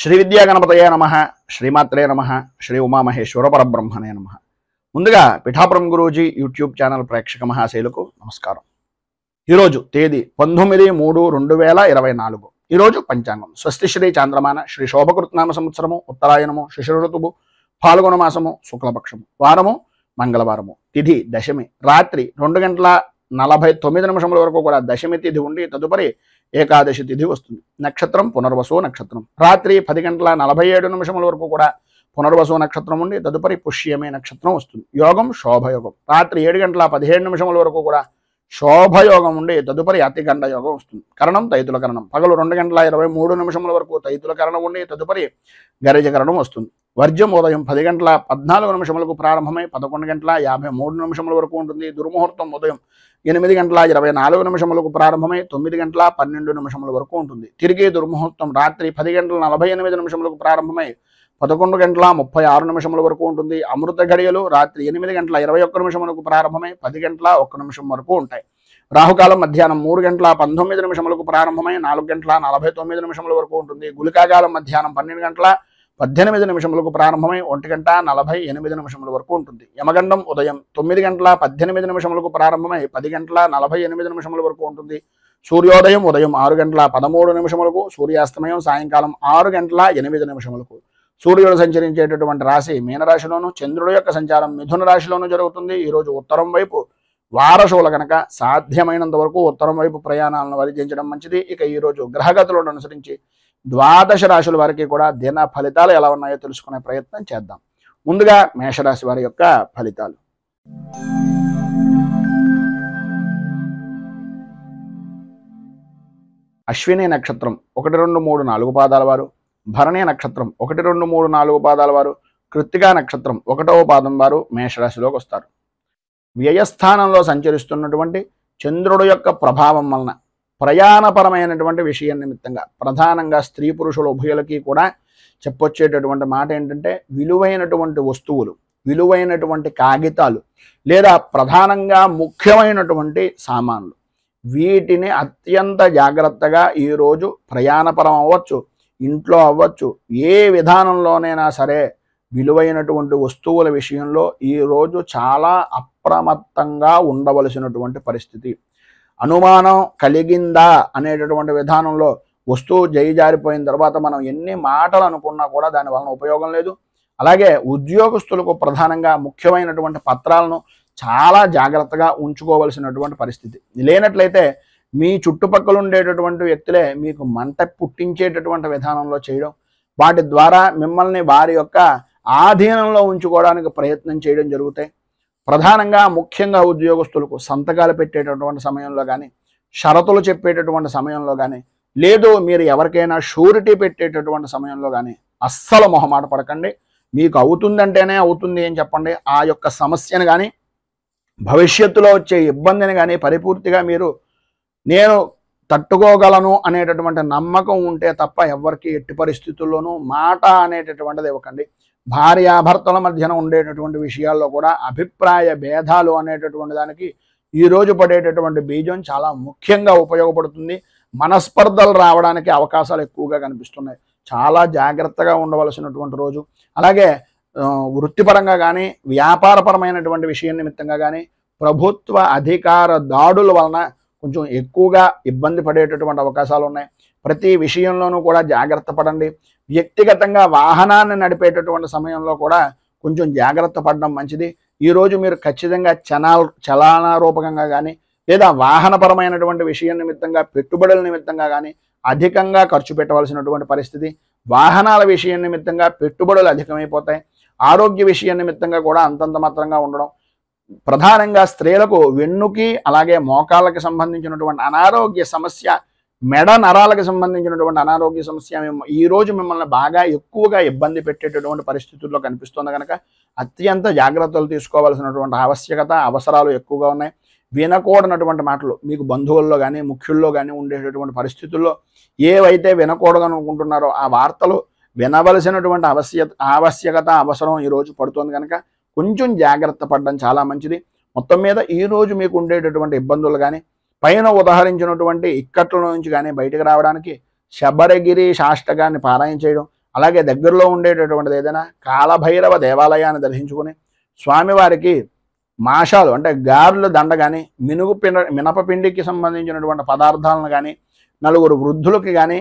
శ్రీ విద్యా గణపతయే నమః, శ్రీమాత్రే నమః, శ్రీ ఉమామహేశ్వర పరబ్రహ్మణే నమః. ముందుగా పిఠాపురం గురూజీ యూట్యూబ్ ఛానల్ ప్రేక్షక మహాశైలకు నమస్కారం. ఈరోజు తేదీ 19/3/2024. ఈరోజు పంచాంగం స్వస్తి శ్రీ చాంద్రమాన శ్రీ శోభకృత్నామ సంవత్సరము, ఉత్తరాయణము, శిశిర ఋతువు, ఫాల్గుణ మాసము, శుక్లపక్షము, వారము మంగళవారము, తిథి దశమి, రాత్రి 2:49 వరకు కూడా దశమి తిథి ఉండి తదుపరి ఏకాదశి తిథి వస్తుంది. నక్షత్రం పునర్వసు నక్షత్రం. రాత్రి 10:47 వరకు కూడా పునర్వసు నక్షత్రం ఉండి తదుపరి పుష్యమే నక్షత్రం వస్తుంది. యోగం శోభయోగం. రాత్రి 7:17 వరకు కూడా శోభయోగం ఉండి తదుపరి అతిగండ యోగం వస్తుంది. కరణం తైతుల కరణం. పగలు 2:23 వరకు తైతుల కరణం ఉండి తదుపరి గరిజ కరణం వస్తుంది. వర్జం ఉదయం 10:14 ప్రారంభమై 11:53 వరకు ఉంటుంది. దుర్ముహూర్తం ఉదయం 8:24 ప్రారంభమై 9:12 వరకు ఉంటుంది. తిరిగి దుర్ముహూర్తం రాత్రి 10:48 ప్రారంభమై 11:36 వరకు ఉంటుంది. అమృత గడియలు రాత్రి 8:21 ప్రారంభమై 10:01 వరకు ఉంటాయి. రాహుకాలం మధ్యాహ్నం 3:19 ప్రారంభమై 4:49 వరకు ఉంటుంది. గుళికాకాలం మధ్యాహ్నం 12:18 ప్రారంభమై 1:48 వరకు ఉంటుంది. యమగండం ఉదయం 9:18 ప్రారంభమై 10:48 వరకు ఉంటుంది. సూర్యోదయం ఉదయం 6:13 సూర్యాస్తమయం సాయంకాలం 6:08 సూర్యుడు సంచరించేటటువంటి రాశి మీనరాశిలోను, చంద్రుడు యొక్క సంచారం మిథున రాశిలోను జరుగుతుంది. ఈరోజు ఉత్తరం వైపు వారశువుల కనుక సాధ్యమైనంత వరకు ఉత్తరం వైపు ప్రయాణాలను వర్జించడం మంచిది. ఇక ఈరోజు గ్రహగతులను అనుసరించి 12 రాశుల వారికి కూడా దిన ఫలితాలు ఎలా ఉన్నాయో తెలుసుకునే ప్రయత్నం చేద్దాం. ముందుగా మేషరాశి వారి యొక్క ఫలితాలు. అశ్విని నక్షత్రం 1, 2, 3, 4 పాదాల వారు, భరణి నక్షత్రం 1, 2, 3, 4 పాదాల వారు, కృత్తికా నక్షత్రం 1వ పాదం వారు మేషరాశిలోకి వస్తారు. వ్యయస్థానంలో సంచరిస్తున్నటువంటి చంద్రుడు యొక్క ప్రభావం వలన ప్రయాణపరమైనటువంటి విషయం నిమిత్తంగా ప్రధానంగా స్త్రీ పురుషుల ఉభయులకి కూడా చెప్పొచ్చేటటువంటి మాట ఏంటంటే విలువైనటువంటి వస్తువులు, విలువైనటువంటి కాగితాలు లేదా ప్రధానంగా ముఖ్యమైనటువంటి సామాన్లు, వీటిని అత్యంత జాగ్రత్తగా ఈరోజు ప్రయాణపరం అవ్వచ్చు, ఇంట్లో అవ్వచ్చు, ఏ విధానంలోనైనా సరే విలువైనటువంటి వస్తువుల విషయంలో ఈరోజు చాలా అప్రమత్తంగా ఉండవలసినటువంటి పరిస్థితి. అనుమానం కలిగిందా అనేటటువంటి విధానంలో వస్తువు జారిపోయిన తర్వాత మనం ఎన్ని మాటలు అనుకున్నా కూడా దాని వలన ఉపయోగం లేదు. అలాగే ఉద్యోగస్తులకు ప్రధానంగా ముఖ్యమైనటువంటి పత్రాలను చాలా జాగ్రత్తగా ఉంచుకోవలసినటువంటి పరిస్థితి. లేనట్లయితే మీ చుట్టుపక్కల ఉండేటటువంటి వ్యక్తులే మీకు మంట పుట్టించేటటువంటి విధానంలో చేయడం, వాటి ద్వారా మిమ్మల్ని వారి యొక్క ఆధీనంలో ఉంచుకోవడానికి ప్రయత్నం చేయడం జరుగుతాయి. ప్రధానంగా ముఖ్యంగా ఉద్యోగస్తులకు సంతకాలు పెట్టేటటువంటి సమయంలో కానీ, షరతులు చెప్పేటటువంటి సమయంలో కానీ, లేదు మీరు ఎవరికైనా షూరిటీ పెట్టేటటువంటి సమయంలో కానీ అస్సలు మొహమాట పడకండి. మీకు అవుతుందంటేనే అవుతుంది అని చెప్పండి. ఆ యొక్క సమస్యను కానీ భవిష్యత్తులో వచ్చే ఇబ్బందిని కానీ పరిపూర్తిగా మీరు నేను తట్టుకోగలను అనేటటువంటి నమ్మకం ఉంటే తప్ప ఎవరికి ఎట్టి పరిస్థితుల్లోనూ మాట అనేటటువంటిది ఇవ్వకండి. భార్యాభర్తల మధ్యన ఉండేటటువంటి విషయాల్లో కూడా అభిప్రాయ భేదాలు అనేటటువంటి దానికి ఈరోజు పడేటటువంటి బీజం చాలా ముఖ్యంగా ఉపయోగపడుతుంది. మనస్పర్ధలు రావడానికి అవకాశాలు ఎక్కువగా కనిపిస్తున్నాయి. చాలా జాగ్రత్తగా ఉండవలసినటువంటి రోజు. అలాగే వృత్తిపరంగా కానీ వ్యాపారపరమైనటువంటి విషయం నిమిత్తంగా కానీ ప్రభుత్వ అధికార దాడుల వలన కొంచెం ఎక్కువగా ఇబ్బంది పడేటటువంటి అవకాశాలు ఉన్నాయి. ప్రతి విషయంలోనూ కూడా జాగ్రత్త పడండి. వ్యక్తిగతంగా వాహనాన్ని నడిపేటటువంటి సమయంలో కూడా కొంచెం జాగ్రత్త పడడం మంచిది. ఈరోజు మీరు ఖచ్చితంగా చలనారూపకంగా కానీ లేదా వాహనపరమైనటువంటి విషయం నిమిత్తంగా పెట్టుబడుల నిమిత్తంగా కానీ అధికంగా ఖర్చు పెట్టవలసినటువంటి పరిస్థితి. వాహనాల విషయం నిమిత్తంగా పెట్టుబడులు అధికమైపోతాయి. ఆరోగ్య విషయం నిమిత్తంగా కూడా అంతంత మాత్రంగా ఉండడం. ప్రధానంగా స్త్రీలకు వెన్నుకి అలాగే మోకాళ్ళకి సంబంధించినటువంటి అనారోగ్య సమస్య, మెడ నరాలకు సంబంధించినటువంటి అనారోగ్య సమస్య ఈరోజు మిమ్మల్ని బాగా ఎక్కువగా ఇబ్బంది పెట్టేటటువంటి పరిస్థితుల్లో కనిపిస్తుంది కనుక అత్యంత జాగ్రత్తలు తీసుకోవాల్సినటువంటి ఆవశ్యకత, అవసరాలు ఎక్కువగా ఉన్నాయి. వినకూడనటువంటి మాటలు మీకు బంధువుల్లో కానీ ముఖ్యుల్లో కానీ ఉండేటటువంటి పరిస్థితుల్లో ఏవైతే వినకూడదనుకుంటున్నారో ఆ వార్తలు వినవలసినటువంటి ఆవశ్యకత, అవసరం ఈరోజు పడుతుంది కనుక కొంచెం జాగ్రత్త పడడం చాలా మంచిది. మొత్తం మీద ఈరోజు మీకు ఉండేటటువంటి ఇబ్బందులు కానీ పైన ఉదాహరించినటువంటి ఇక్కట్ల నుంచి కానీ బయటకు రావడానికి శబరగిరి శాష్టకాన్ని పారాయణ చేయడం, అలాగే దగ్గరలో ఉండేటటువంటిది ఏదైనా కాలభైరవ దేవాలయాన్ని దర్శించుకుని స్వామివారికి మాషాలు అంటే గారెలు దండ కానీ మినపపిండికి సంబంధించినటువంటి పదార్థాలను కానీ నలుగురు వృద్ధులకి కానీ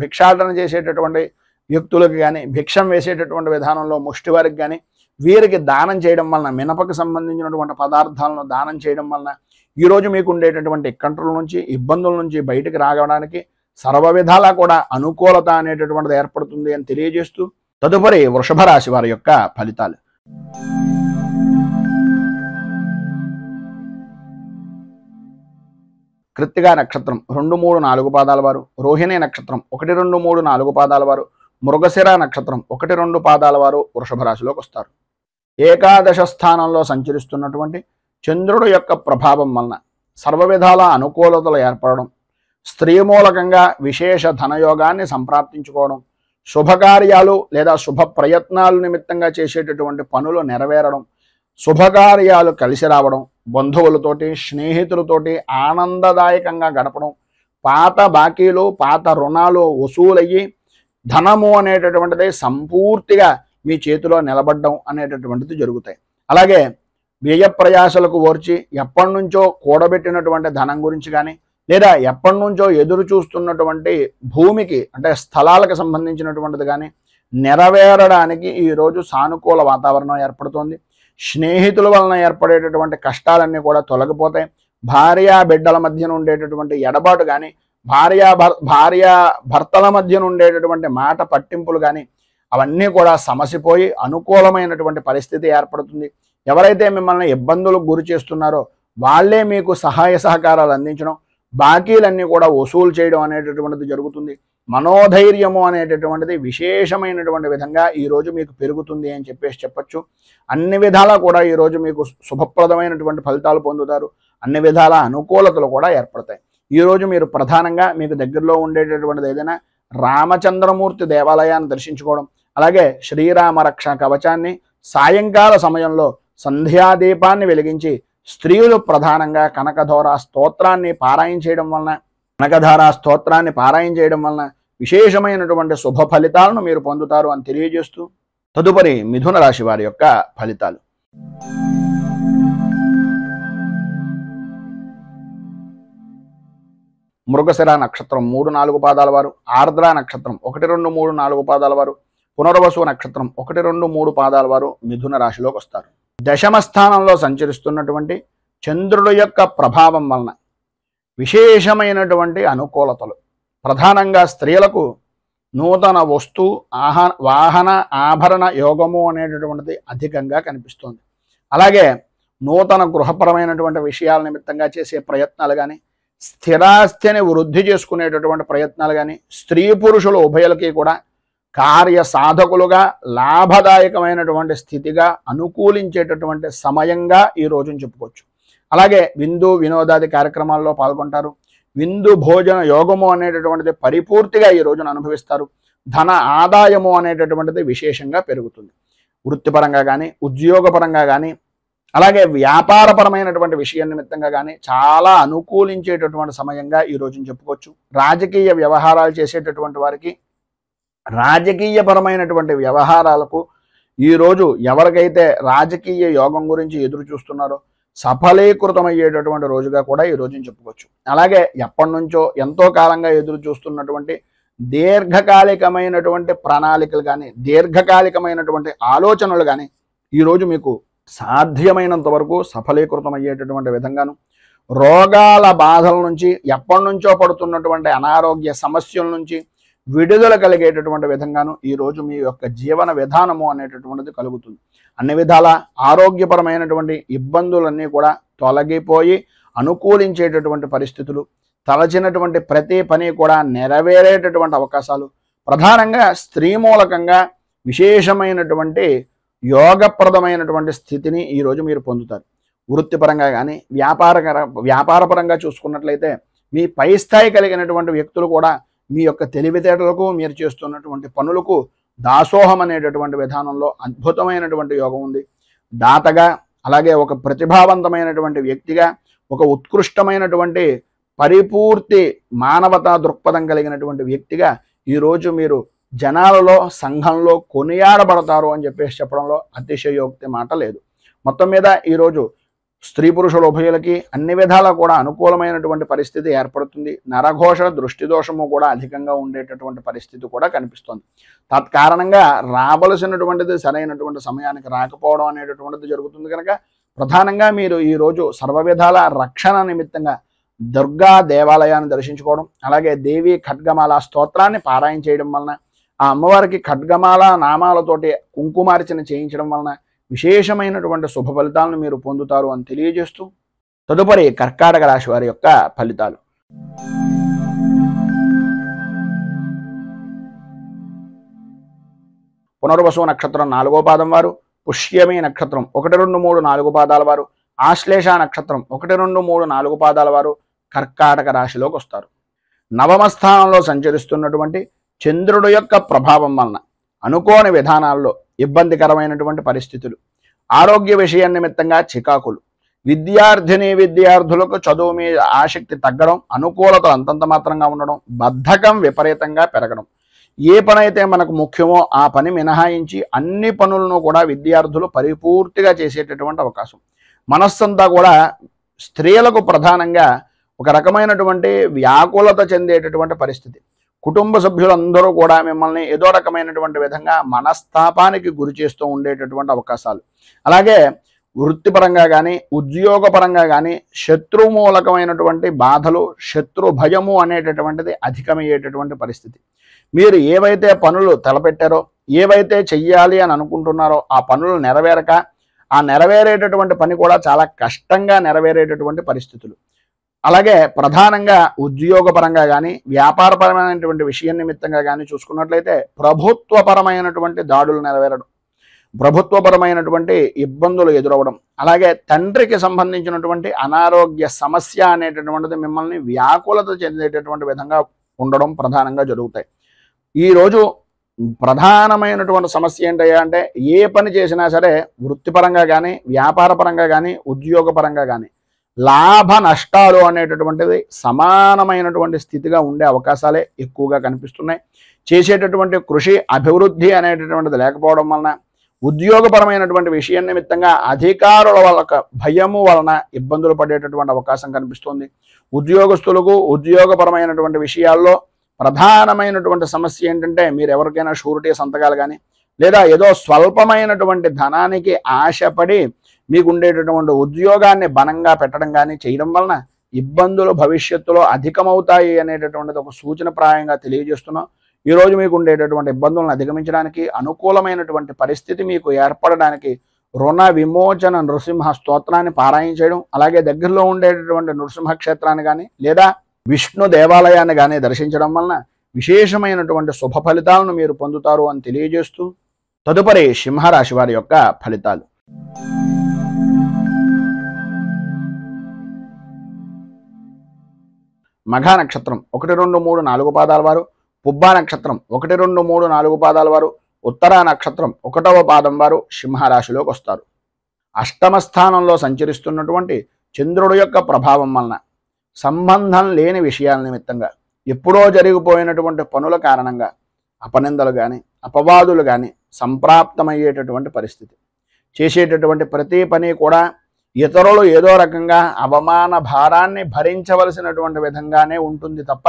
భిక్షాటన చేసేటటువంటి వ్యక్తులకు కానీ భిక్షం వేసేటటువంటి విధానంలో ముష్టివారికి కానీ వీరికి దానం చేయడం వలన మినపకు సంబంధించినటువంటి పదార్థాలను దానం చేయడం వలన ఈరోజు మీకు ఉండేటటువంటి ఇక్కంట్రుల నుంచి ఇబ్బందుల నుంచి బయటికి రావడానికి సర్వ విధాలా కూడా అనుకూలత అనేటటువంటిది ఏర్పడుతుంది అని తెలియజేస్తూ తదుపరి వృషభ రాశి వారి యొక్క ఫలితాలు. కృత్తికా నక్షత్రం 2, 3, 4 పాదాల వారు, రోహిణి నక్షత్రం 1, 2, 3, 4 పాదాల వారు, మృగశిర నక్షత్రం 1, 2 పాదాల వారు వృషభ రాశిలోకి వస్తారు. ఏకాదశ స్థానంలో సంచరిస్తున్నటువంటి చంద్రుడు యొక్క ప్రభావం వలన సర్వ విధాల అనుకూలతలు ఏర్పడడం, స్త్రీ మూలకంగా విశేష ధనయోగాన్ని సంప్రాప్తించుకోవడం, శుభకార్యాలు లేదా శుభ ప్రయత్నాలు నిమిత్తంగా చేసేటటువంటి పనులు నెరవేరడం, శుభకార్యాలు కలిసి రావడం, బంధువులతోటి స్నేహితులతోటి ఆనందదాయకంగా గడపడం, పాత బాకీలు పాత రుణాలు వసూలయ్యి ధనము అనేటటువంటిది సంపూర్తిగా మీ చేతిలో నిలబడడం అనేటటువంటిది జరుగుతాయి. అలాగే వ్యయ ప్రయాసలకు ఓర్చి ఎప్పటి నుంచో కూడబెట్టినటువంటి ధనం గురించి కానీ లేదా ఎప్పటి నుంచో ఎదురు చూస్తున్నటువంటి భూమికి అంటే స్థలాలకు సంబంధించినటువంటిది కానీ నెరవేరడానికి ఈరోజు సానుకూల వాతావరణం ఏర్పడుతోంది. స్నేహితుల వలన ఏర్పడేటటువంటి కష్టాలన్నీ కూడా తొలగిపోతాయి. భార్యా బిడ్డల మధ్యన ఉండేటటువంటి ఎడబాటు కానీ భార్యా భర్తల మధ్యన ఉండేటటువంటి మాట పట్టింపులు కానీ అవన్నీ కూడా సమసిపోయి అనుకూలమైనటువంటి పరిస్థితి ఏర్పడుతుంది. ఎవరైతే మిమ్మల్ని ఇబ్బందులకు గురి చేస్తున్నారో వాళ్ళే మీకు సహాయ సహకారాలు అందించడం, బాకీలన్నీ కూడా వసూలు చేయడం అనేటటువంటిది జరుగుతుంది. మనోధైర్యము అనేటటువంటిది విశేషమైనటువంటి విధంగా ఈరోజు మీకు పెరుగుతుంది అని చెప్పచ్చు. అన్ని విధాలా కూడా ఈరోజు మీకు శుభప్రదమైనటువంటి ఫలితాలు పొందుతారు. అన్ని విధాల అనుకూలతలు కూడా ఏర్పడతాయి. ఈరోజు మీరు ప్రధానంగా మీకు దగ్గరలో ఉండేటటువంటిది ఏదైనా రామచంద్రమూర్తి దేవాలయాన్ని దర్శించుకోవడం, అలాగే శ్రీరామ రక్ష కవచాన్ని సాయంకాల సమయంలో సంధ్యాదీపాన్ని వెలిగించి స్త్రీలు ప్రధానంగా కనకధారా స్తోత్రాన్ని పారాయణ చేయడం వలన విశేషమైనటువంటి శుభ ఫలితాలను మీరు పొందుతారు అని తెలియజేస్తూ తదుపరి మిథున రాశి వారి యొక్క ఫలితాలు. మృగశిర నక్షత్రం 3, 4 పాదాల వారు, ఆర్ద్ర నక్షత్రం 1, 2, 3, 4 పాదాల వారు, పునర్వసు నక్షత్రం 1, 2, 3 పాదాల వారు మిథున రాశిలోకి వస్తారు. దశమ స్థానంలో సంచరిస్తున్నటువంటి చంద్రుడు యొక్క ప్రభావం వలన విశేషమైనటువంటి అనుకూలతలు, ప్రధానంగా స్త్రీలకు నూతన వస్తు వాహన ఆభరణ యోగము అనేటటువంటిది అధికంగా కనిపిస్తోంది. అలాగే నూతన గృహపరమైనటువంటి విషయాల నిమిత్తంగా చేసే ప్రయత్నాలు కానీ స్థిరాస్తిని వృద్ధి చేసుకునేటటువంటి ప్రయత్నాలు కానీ స్త్రీ పురుషులు ఉభయులకి కూడా కార్య సాధకులుగా లాభదాయకమైనటువంటి స్థితిగా అనుకూలించేటటువంటి సమయంగా ఈ రోజును చెప్పుకోవచ్చు. అలాగే విందు వినోదాది కార్యక్రమాల్లో పాల్గొంటారు. విందు భోజన యోగము అనేటటువంటిది పరిపూర్తిగా ఈ రోజున అనుభవిస్తారు. ధన ఆదాయము అనేటటువంటిది విశేషంగా పెరుగుతుంది. వృత్తిపరంగా కానీ ఉద్యోగపరంగా కానీ అలాగే వ్యాపారపరమైనటువంటి విషయం నిమిత్తంగా కానీ చాలా అనుకూలించేటటువంటి సమయంగా ఈ రోజున చెప్పుకోవచ్చు. రాజకీయ వ్యవహారాలు చేసేటటువంటి వారికి రాజకీయపరమైనటువంటి వ్యవహారాలకు ఈరోజు ఎవరికైతే రాజకీయ యోగం గురించి ఎదురు చూస్తున్నారో సఫలీకృతమయ్యేటటువంటి రోజుగా కూడా ఈ రోజున చెప్పుకోవచ్చు. అలాగే ఎప్పటి నుంచో ఎంతో కాలంగా ఎదురు చూస్తున్నటువంటి దీర్ఘకాలికమైనటువంటి ప్రణాళికలు కానీ దీర్ఘకాలికమైనటువంటి ఆలోచనలు కానీ ఈరోజు మీకు సాధ్యమైనంత వరకు సఫలీకృతమయ్యేటటువంటి విధంగాను, రోగాల బాధల నుంచి ఎప్పటి నుంచో పడుతున్నటువంటి అనారోగ్య సమస్యల నుంచి విడుదల కలిగేటటువంటి విధంగాను ఈరోజు మీ యొక్క జీవన విధానము అనేటటువంటిది కలుగుతుంది. అన్ని విధాల ఆరోగ్యపరమైనటువంటి ఇబ్బందులన్నీ కూడా తొలగిపోయి అనుకూలించేటటువంటి పరిస్థితులు, తలచినటువంటి ప్రతి పని కూడా నెరవేరేటటువంటి అవకాశాలు, ప్రధానంగా స్త్రీ మూలకంగా విశేషమైనటువంటి యోగప్రదమైనటువంటి స్థితిని ఈరోజు మీరు పొందుతారు. వృత్తిపరంగా కానీ వ్యాపారపరంగా చూసుకున్నట్లయితే మీ పై స్థాయి కలిగినటువంటి వ్యక్తులు కూడా మీ యొక్క తెలివితేటలకు మీరు చేస్తున్నటువంటి పనులకు దాసోహం అనేటటువంటి విధానంలో అద్భుతమైనటువంటి యోగం ఉంది. దాతగా అలాగే ఒక ప్రతిభావంతమైనటువంటి వ్యక్తిగా ఒక ఉత్కృష్టమైనటువంటి పరిపూర్తి మానవతా దృక్పథం కలిగినటువంటి వ్యక్తిగా ఈరోజు మీరు జనాలలో సంఘంలో కొనియాడబడతారు అని చెప్పేసి చెప్పడంలో అతిశయోక్తి మాట లేదు. మొత్తం మీద ఈరోజు స్త్రీ పురుషుల ఉభయులకి అన్ని విధాలా కూడా అనుకూలమైనటువంటి పరిస్థితి ఏర్పడుతుంది. నరఘోష దృష్టి దోషము కూడా అధికంగా ఉండేటటువంటి పరిస్థితి కూడా కనిపిస్తుంది. తత్కారణంగా రావలసినటువంటిది సరైనటువంటి సమయానికి రాకపోవడం అనేటటువంటిది జరుగుతుంది. కనుక ప్రధానంగా మీరు ఈరోజు సర్వ విధాల రక్షణ నిమిత్తంగా దుర్గా దేవాలయాన్ని దర్శించుకోవడం, అలాగే దేవి ఖడ్గమాల స్తోత్రాన్ని పారాయణ చేయడం వలన, ఆ అమ్మవారికి ఖడ్గమాల నామాలతోటి కుంకుమార్చన చేయించడం వలన విశేషమైనటువంటి శుభ ఫలితాలను మీరు పొందుతారు అని తెలియజేస్తూ, తదుపరి కర్కాటక రాశి వారి యొక్క ఫలితాలు. పునర్వసు నక్షత్రం 4వ పాదం వారు, పుష్యమి నక్షత్రం 1, 2, 3, 4 పాదాల వారు, ఆశ్లేష నక్షత్రం 1, 2, 3, 4 పాదాల వారు కర్కాటక రాశిలోకి వస్తారు. నవమ స్థానంలో సంచరిస్తున్నటువంటి చంద్రుడు యొక్క ప్రభావం వలన అనుకోని విధానాల్లో ఇబ్బందికరమైనటువంటి పరిస్థితులు, ఆరోగ్య విషయం నిమిత్తంగా చికాకులు, విద్యార్థులకు చదువు మీద ఆసక్తి తగ్గడం, అనుకూలతలు అంతంత మాత్రంగా ఉండడం, బద్ధకం విపరీతంగా పెరగడం, ఏ పని అయితే మనకు ముఖ్యమో ఆ పని మినహాయించి అన్ని పనులను కూడా విద్యార్థులు పరిపూర్తిగా చేసేటటువంటి అవకాశం. మనస్సంతా కూడా స్త్రీలకు ప్రధానంగా ఒక రకమైనటువంటి వ్యాకులత చెందేటటువంటి పరిస్థితి. కుటుంబ సభ్యులందరూ కూడా మిమ్మల్ని ఏదో రకమైనటువంటి విధంగా మనస్తాపానికి గురి చేస్తూ ఉండేటటువంటి అవకాశాలు, అలాగే వృత్తిపరంగా కానీ ఉద్యోగపరంగా కానీ శత్రుమూలకమైనటువంటి బాధలు, శత్రు భయము అనేటటువంటిది అధికమయ్యేటటువంటి పరిస్థితి. మీరు ఏవైతే పనులు తలపెట్టారో, ఏవైతే చెయ్యాలి అని అనుకుంటున్నారో ఆ పనులు నెరవేరక, ఆ నెరవేరేటటువంటి పని కూడా చాలా కష్టంగా నెరవేరేటటువంటి పరిస్థితులు, అలాగే ప్రధానంగా ఉద్యోగపరంగా కానీ వ్యాపారపరమైనటువంటి విషయం నిమిత్తంగా కానీ చూసుకున్నట్లయితే ప్రభుత్వపరమైనటువంటి దాడులు నెరవేరడం, ప్రభుత్వపరమైనటువంటి ఇబ్బందులు ఎదురవడం, అలాగే తండ్రికి సంబంధించినటువంటి అనారోగ్య సమస్య అనేటటువంటిది మిమ్మల్ని వ్యాకులత చెందేటటువంటి విధంగా ఉండడం ప్రధానంగా జరుగుతాయి. ఈరోజు ప్రధానమైనటువంటి సమస్య ఏంటయ్యా అంటే, ఏ పని చేసినా సరే వృత్తిపరంగా కానీ వ్యాపారపరంగా కానీ ఉద్యోగపరంగా కానీ లాభ నష్టాలు అనేటటువంటిది సమానమైనటువంటి స్థితిగా ఉండే అవకాశాలే ఎక్కువగా కనిపిస్తున్నాయి. చేసేటటువంటి కృషి అభివృద్ధి అనేటటువంటిది లేకపోవడం వలన, ఉద్యోగపరమైనటువంటి విషయం నిమిత్తంగా అధికారుల వాళ్ళ భయము వలన ఇబ్బందులు పడేటటువంటి అవకాశం కనిపిస్తుంది. ఉద్యోగస్తులకు ఉద్యోగపరమైనటువంటి విషయాల్లో ప్రధానమైనటువంటి సమస్య ఏంటంటే, మీరు ఎవరికైనా షూరిటీ సంతకాలు కానీ లేదా ఏదో స్వల్పమైనటువంటి ధనానికి ఆశపడి మీకు ఉండేటటువంటి ఉద్యోగాన్ని బలంగా పెట్టడం కానీ చేయడం వలన ఇబ్బందులు భవిష్యత్తులో అధికమవుతాయి అనేటటువంటిది ఒక సూచనప్రాయంగా తెలియజేస్తున్నాం. ఈరోజు మీకు ఉండేటటువంటి ఇబ్బందులను అధిగమించడానికి, అనుకూలమైనటువంటి పరిస్థితి మీకు ఏర్పడడానికి రుణ విమోచన నృసింహ స్తోత్రాన్ని పారాయణ చేయడం, అలాగే దగ్గరలో ఉండేటటువంటి నృసింహ క్షేత్రాన్ని కానీ లేదా విష్ణు దేవాలయాన్ని కానీ దర్శించడం వలన విశేషమైనటువంటి శుభ ఫలితాలను మీరు పొందుతారు అని తెలియజేస్తూ, తదుపరి సింహరాశి వారి యొక్క ఫలితాలు. మఘ నక్షత్రం 1, 2, 3, 4 పాదాల వారు, పుబ్బా నక్షత్రం 1, 2, 3, 4 పాదాల వారు, ఉత్తరా నక్షత్రం 1వ పాదం వారు సింహరాశిలోకి వస్తారు. అష్టమ స్థానంలో సంచరిస్తున్నటువంటి చంద్రుడు యొక్క ప్రభావం వలన సంబంధం లేని విషయాల నిమిత్తంగా, ఎప్పుడో జరిగిపోయినటువంటి పనుల కారణంగా అపనిందలు కానీ అపవాదులు కానీ సంప్రాప్తమయ్యేటటువంటి పరిస్థితి. చేసేటటువంటి ప్రతి పని కూడా ఇతరులు ఏదో రకంగా అవమాన భారాన్ని భరించవలసినటువంటి విధంగానే ఉంటుంది తప్ప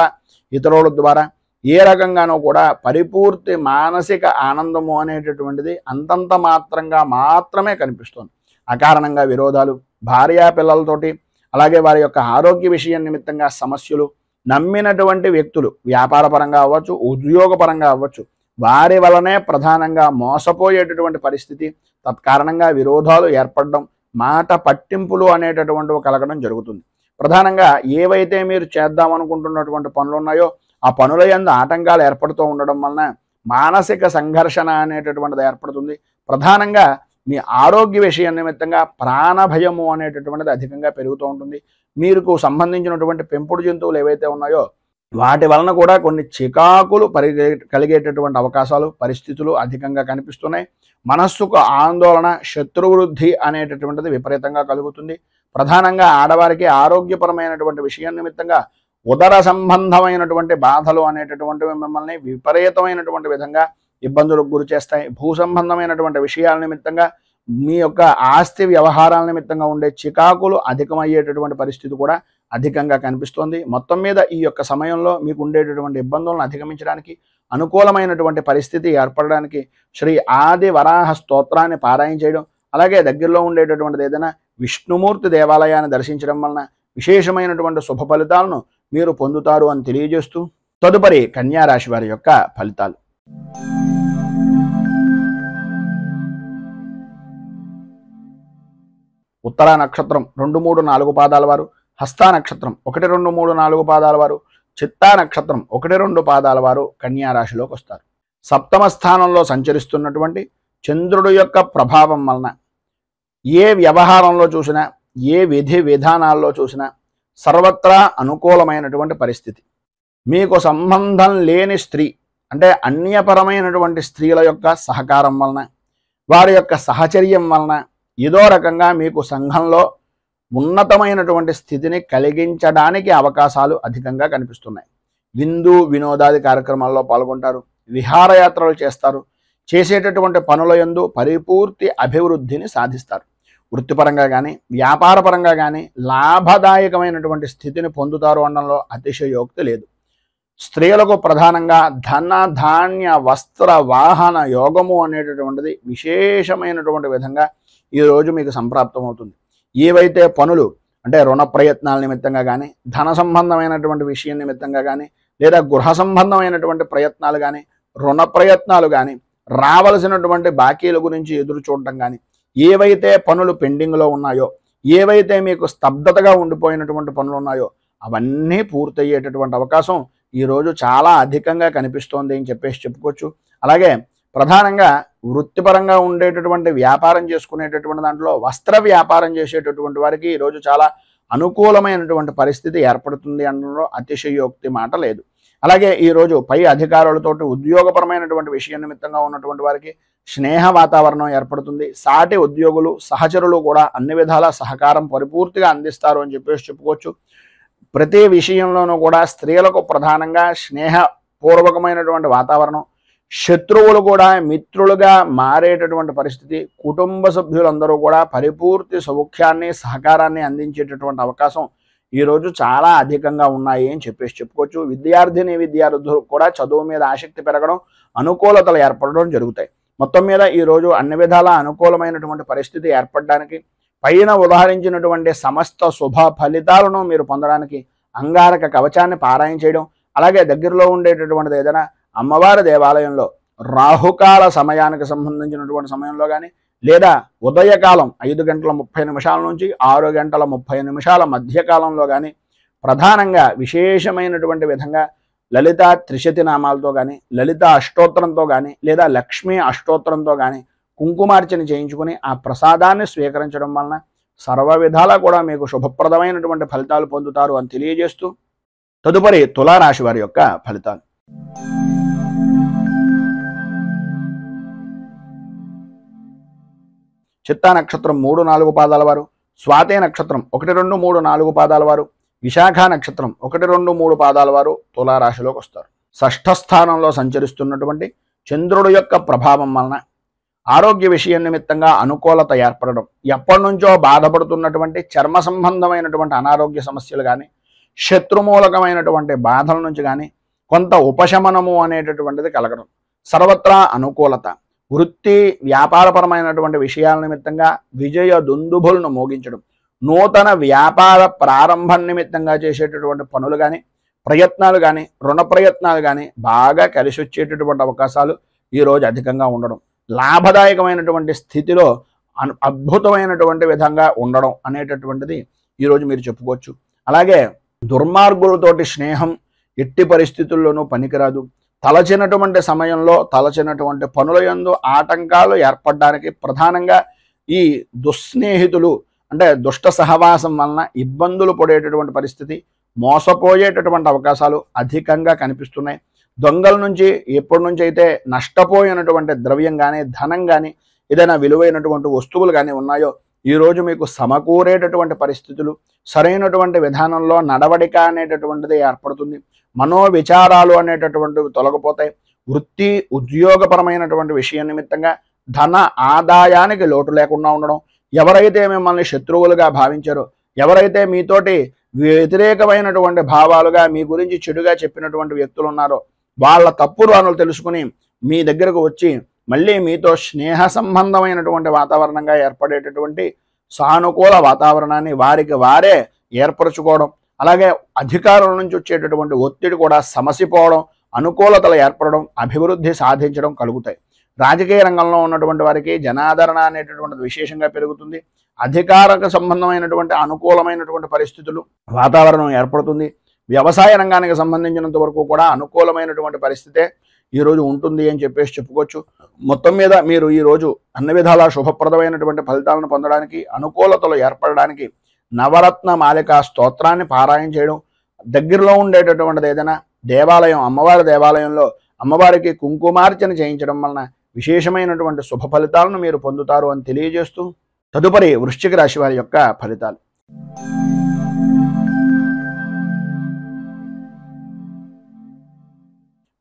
ఇతరుల ద్వారా ఏ రకంగానూ కూడా పరిపూర్తి మానసిక ఆనందము అనేటటువంటిది అంతంత మాత్రంగా మాత్రమే కనిపిస్తుంది. అకారణంగా విరోధాలు, భార్యా పిల్లలతోటి, అలాగే వారి యొక్క ఆరోగ్య విషయం నిమిత్తంగా సమస్యలు, నమ్మినటువంటి వ్యక్తులు వ్యాపారపరంగా అవ్వచ్చు ఉద్యోగపరంగా అవ్వచ్చు వారి వలనే ప్రధానంగా మోసపోయేటటువంటి పరిస్థితి, తత్కారణంగా విరోధాలు ఏర్పడడం, మాట పట్టింపులు అనేటటువంటివి కలగడం జరుగుతుంది. ప్రధానంగా ఏవైతే మీరు చేద్దామనుకుంటున్నటువంటి పనులు ఉన్నాయో ఆ పనుల యందు ఆటంకాలు ఏర్పడుతూ ఉండడం వలన మానసిక సంఘర్షణ అనేటటువంటిది ఏర్పడుతుంది. ప్రధానంగా మీ ఆరోగ్య విషయం నిమిత్తంగా ప్రాణభయము అనేటటువంటిది అధికంగా పెరుగుతూ ఉంటుంది. మీకు సంబంధించినటువంటి పెంపుడు జంతువులు ఏవైతే ఉన్నాయో వాటి వలన కూడా కొన్ని చికాకులు కలిగేటటువంటి అవకాశాలు, పరిస్థితులు అధికంగా కనిపిస్తున్నాయి. మనస్సుకు ఆందోళన, శత్రువృద్ధి అనేటటువంటిది విపరీతంగా కలుగుతుంది. ప్రధానంగా ఆడవారికి ఆరోగ్యపరమైనటువంటి విషయం నిమిత్తంగా ఉదర సంబంధమైనటువంటి బాధలు అనేటటువంటివి మిమ్మల్ని విపరీతమైనటువంటి విధంగా ఇబ్బందులకు గురి చేస్తాయి. భూ సంబంధమైనటువంటి విషయాల నిమిత్తంగా మీ యొక్క ఆస్తి వ్యవహారాల నిమిత్తంగా ఉండే చికాకులు అధికమయ్యేటటువంటి పరిస్థితి కూడా అధికంగా కనిపిస్తోంది. మొత్తం మీద ఈ యొక్క సమయంలో మీకు ఉండేటటువంటి ఇబ్బందులను అధిగమించడానికి, అనుకూలమైనటువంటి పరిస్థితి ఏర్పడడానికి శ్రీ ఆది వరాహ స్తోత్రాన్ని పారాయణ చేయడం, అలాగే దగ్గరలో ఉండేటటువంటిది ఏదైనా విష్ణుమూర్తి దేవాలయాన్ని దర్శించడం వలన విశేషమైనటువంటి శుభ ఫలితాలను మీరు పొందుతారు అని తెలియజేస్తూ, తదుపరి కన్యా రాశి వారి యొక్క ఫలితాలు. ఉత్తరా నక్షత్రం 2, 3, 4 పాదాల వారు, హస్తా నక్షత్రం 1, 2, 3, 4 పాదాల వారు, చిత్తా నక్షత్రం 1, 2 పాదాల వారు కన్యా రాశిలోకి వస్తారు. సప్తమ స్థానంలో సంచరిస్తున్నటువంటి చంద్రుడు యొక్క ప్రభావం వలన ఏ వ్యవహారంలో చూసినా, ఏ విధి విధానాల్లో చూసినా సర్వత్రా అనుకూలమైనటువంటి పరిస్థితి. మీకు సంబంధం లేని స్త్రీ అంటే అన్యపరమైనటువంటి స్త్రీల యొక్క సహకారం వలన, వారి యొక్క సహచర్యం వలన ఏదో రకంగా మీకు సంఘంలో ఉన్నతమైనటువంటి స్థితిని కలిగించడానికి అవకాశాలు అధికంగా కనిపిస్తున్నాయి. విందు వినోదాది కార్యక్రమాల్లో పాల్గొంటారు, విహారయాత్రలు చేస్తారు, చేసేటటువంటి పనుల యందు పరిపూర్తి అభివృద్ధిని సాధిస్తారు. వృత్తిపరంగా కానీ వ్యాపారపరంగా కానీ లాభదాయకమైనటువంటి స్థితిని పొందుతారు అనడంలో అతిశయోక్తి లేదు. స్త్రీలకు ప్రధానంగా ధన ధాన్య వస్త్ర వాహన యోగము అనేటటువంటిది విశేషమైనటువంటి విధంగా ఈరోజు మీకు సంప్రాప్తమవుతుంది. ఏవైతే పనులు అంటే రుణ ప్రయత్నాల నిమిత్తంగా కానీ, ధన సంబంధమైనటువంటి విషయం నిమిత్తంగా కానీ, లేదా గృహ సంబంధమైనటువంటి ప్రయత్నాలు కానీ, రుణ ప్రయత్నాలు కానీ, రావలసినటువంటి బాకీల గురించి ఎదురు చూడటం కానీ, ఏవైతే పనులు పెండింగ్లో ఉన్నాయో, ఏవైతే మీకు స్తబ్దతగా ఉండిపోయినటువంటి పనులు ఉన్నాయో అవన్నీ పూర్తయ్యేటటువంటి అవకాశం ఈరోజు చాలా అధికంగా కనిపిస్తోంది అని చెప్పుకోవచ్చు. అలాగే ప్రధానంగా వృత్తిపరంగా ఉండేటటువంటి వ్యాపారం చేసుకునేటటువంటి దాంట్లో వస్త్ర వ్యాపారం చేసేటటువంటి వారికి ఈరోజు చాలా అనుకూలమైనటువంటి పరిస్థితి ఏర్పడుతుంది అనడంలో అతిశయోక్తి మాట లేదు. అలాగే ఈరోజు పై అధికారులతోటి ఉద్యోగపరమైనటువంటి విషయం నిమిత్తంగా ఉన్నటువంటి వారికి స్నేహ వాతావరణం ఏర్పడుతుంది. సాటి ఉద్యోగులు సహచరులు కూడా అన్ని విధాల సహకారం పరిపూర్తిగా అందిస్తారు అని చెప్పుకోవచ్చు. ప్రతి విషయంలోనూ కూడా స్త్రీలకు ప్రధానంగా స్నేహపూర్వకమైనటువంటి వాతావరణం, శత్రువులు కూడా మిత్రులుగా మారేటటువంటి పరిస్థితి, కుటుంబ సభ్యులందరూ కూడా పరిపూర్తి సౌఖ్యాన్ని సహకారాన్ని అందించేటటువంటి అవకాశం ఈరోజు చాలా అధికంగా ఉన్నాయి అని చెప్పుకోవచ్చు. విద్యార్థులు కూడా చదువు మీద ఆసక్తి పెరగడం, అనుకూలతలు ఏర్పడడం జరుగుతాయి. మొత్తం మీద ఈరోజు అన్ని విధాల అనుకూలమైనటువంటి పరిస్థితి ఏర్పడడానికి, పైన ఉదాహరించినటువంటి సమస్త శుభ ఫలితాలను మీరు పొందడానికి అంగారక కవచాన్ని పారాయణ చేయడం, అలాగే దగ్గరలో ఉండేటటువంటిది ఏదైనా అమ్మవారి దేవాలయంలో రాహుకాల సమయానికి సంబంధించినటువంటి సమయంలో కానీ, లేదా ఉదయకాలం 5:30 నుంచి 6:30 మధ్యకాలంలో కానీ ప్రధానంగా విశేషమైనటువంటి విధంగా లలిత త్రిశతి నామాలతో కానీ, లలిత అష్టోత్తరంతో కానీ, లేదా లక్ష్మీ అష్టోత్తరంతో కానీ కుంకుమార్చన చేయించుకుని ఆ ప్రసాదాన్ని స్వీకరించడం వలన సర్వ విధాలా కూడా మీకు శుభప్రదమైనటువంటి ఫలితాలు పొందుతారు అని తెలియజేస్తూ, తదుపరి తులారాశి వారి యొక్క ఫలితాలు. చిత్తా నక్షత్రం 3, 4 పాదాల వారు, స్వాతి నక్షత్రం 1, 2, 3, 4 పాదాల వారు, విశాఖ నక్షత్రం 1, 2, 3 పాదాల వారు తులారాశిలోకి వస్తారు. షష్ఠ స్థానంలో సంచరిస్తున్నటువంటి చంద్రుడు యొక్క ప్రభావం వలన ఆరోగ్య విషయం నిమిత్తంగా అనుకూలత ఏర్పడడం, ఎప్పటి నుంచో బాధపడుతున్నటువంటి చర్మ సంబంధమైనటువంటి అనారోగ్య సమస్యలు కానీ, శత్రుమూలకమైనటువంటి బాధల నుంచి కానీ కొంత ఉపశమనము అనేటటువంటిది కలగడం, సర్వత్రా అనుకూలత, వృత్తి వ్యాపారపరమైనటువంటి విషయాల నిమిత్తంగా విజయ దుందుభులను మోగించడం, నూతన వ్యాపార ప్రారంభం నిమిత్తంగా చేసేటటువంటి పనులు కానీ, ప్రయత్నాలు కానీ, రుణ ప్రయత్నాలు కానీ బాగా కలిసి వచ్చేటటువంటి అవకాశాలు ఈరోజు అధికంగా ఉండడం, లాభదాయకమైనటువంటి స్థితిలో అద్భుతమైనటువంటి విధంగా ఉండడం అనేటటువంటిది ఈరోజు మీరు చెప్పుకోవచ్చు. అలాగే దుర్మార్గులతోటి స్నేహం ఎట్టి పరిస్థితుల్లోనూ పనికిరాదు. తలచినటువంటి సమయంలో తలచినటువంటి పనుల యందు ఆటంకాలు ఏర్పడడానికి ప్రధానంగా ఈ దుస్నేహితులు అంటే దుష్ట సహవాసం వలన ఇబ్బందులు పడేటటువంటి పరిస్థితి, మోసపోయేటటువంటి అవకాశాలు అధికంగా కనిపిస్తున్నాయి. దొంగల నుంచి ఎప్పటి నుంచి అయితే నష్టపోయినటువంటి ద్రవ్యం కానీ, ధనం కానీ, ఏదైనా విలువైనటువంటి వస్తువులు కానీ ఉన్నాయో ఈరోజు మీకు సమకూరేటటువంటి పరిస్థితులు, సరైనటువంటి విధానంలో నడవడిక అనేటటువంటిది ఏర్పడుతుంది. మనోవిచారాలు అనేటటువంటివి తొలగిపోతాయి. వృత్తి ఉద్యోగపరమైనటువంటి విషయం నిమిత్తంగా ధన ఆదాయానికి లోటు లేకుండా ఉండడం, ఎవరైతే మిమ్మల్ని శత్రువులుగా భావించారో, ఎవరైతే మీతోటి వ్యతిరేకమైనటువంటి భావాలుగా మీ గురించి చెడుగా చెప్పినటువంటి వ్యక్తులు ఉన్నారో వాళ్ళ తప్పులు అనులు తెలుసుకుని మీ దగ్గరకు వచ్చి మళ్ళీ మీతో స్నేహ సంబంధమైనటువంటి వాతావరణంగా ఏర్పడేటటువంటి సానుకూల వాతావరణాన్ని వారికి వారే ఏర్పరచుకోవడం, అలాగే అధికారుల నుంచి వచ్చేటటువంటి ఒత్తిడి కూడా సమసిపోవడం, అనుకూలతలు ఏర్పడడం, అభివృద్ధి సాధించడం కలుగుతాయి. రాజకీయ రంగంలో ఉన్నటువంటి వారికి జనాదరణ అనేటటువంటిది విశేషంగా పెరుగుతుంది. అధికారకు సంబంధమైనటువంటి అనుకూలమైనటువంటి పరిస్థితులు వాతావరణం ఏర్పడుతుంది. వ్యవసాయ రంగానికి సంబంధించినంత వరకు కూడా అనుకూలమైనటువంటి పరిస్థితే ఈరోజు ఉంటుంది అని చెప్పేసి చెప్పుకోవచ్చు. మొత్తం మీద మీరు ఈరోజు అన్ని విధాలా శుభప్రదమైనటువంటి ఫలితాలను పొందడానికి, అనుకూలతలు ఏర్పడడానికి నవరత్న మాలికా స్తోత్రాన్ని పారాయణ చేయడం, దగ్గరలో ఉండేటటువంటిది ఏదైనా దేవాలయం, అమ్మవారి దేవాలయంలో అమ్మవారికి కుంకుమార్చన చేయించడం వలన విశేషమైనటువంటి శుభ ఫలితాలను మీరు పొందుతారు అని తెలియజేస్తూ తదుపరి వృశ్చిక రాశి వారి యొక్క ఫలితాలు.